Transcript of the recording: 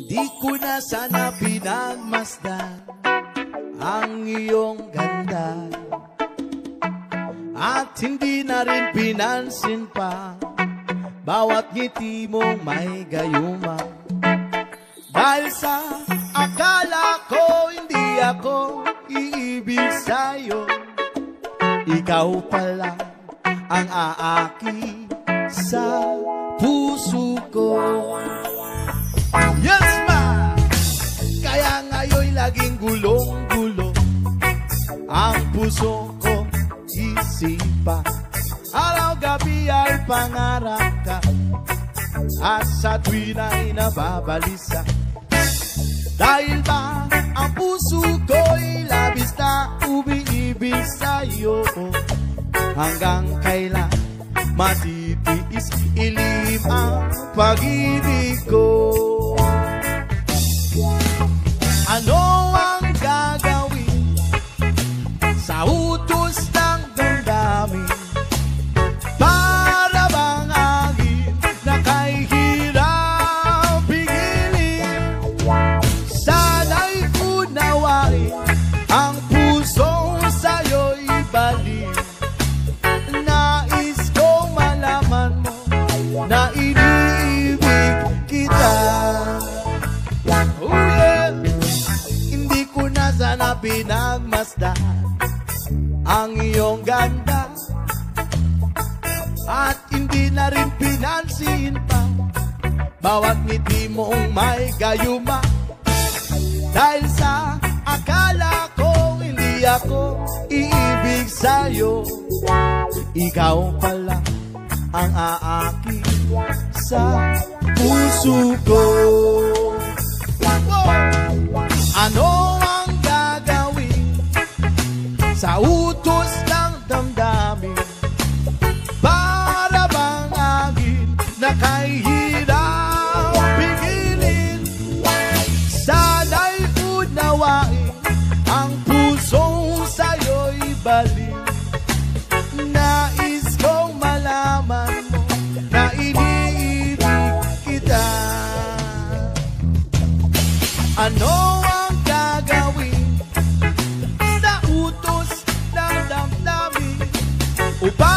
Di ko na sana pinagmasdan ang iyong ganda, at hindi na rin pinansin pa bawat ngiti mong may gayuma. Dahil sa akala ko hindi ako iibig sa'yo, ikaw pala ang aaki sa puso ko. Yes, ma! Kaya ngayon'y laging gulong-gulo ang puso ko, isipa. Araw-gabi ay pangarap ka, at sa tuwin ay nababalisa. Dahil ba ang puso ko'y labis na umiibig sa'yo, hanggang kailan matitiis ilim ang pag-ibig ko? Ano ang gagawin sa utos ng damdamin? Para bang agin na kay hirap pigilin? Sana'y unawain ang puso sa'yo'y balik. Nais kong malaman mo na iniibig kita. Oh yeah. Hindi ko na sana pinagmasdan ang iyong ganda, at hindi na rin pinansin pa bawat ngiti mong may gayuma. Dahil sa akala ko hindi ako iibig sa'yo, ikaw pala ang aaki sa puso ko. Ano ang gagawin sa utos ng damdamin? Para bang agin na kay hirap pigilin? Sana'y unawain ang pusong sa'yo'y balik. Nais kong malaman mo na iniibig kita. Ano ang gagawin sa utos ng damdamin upang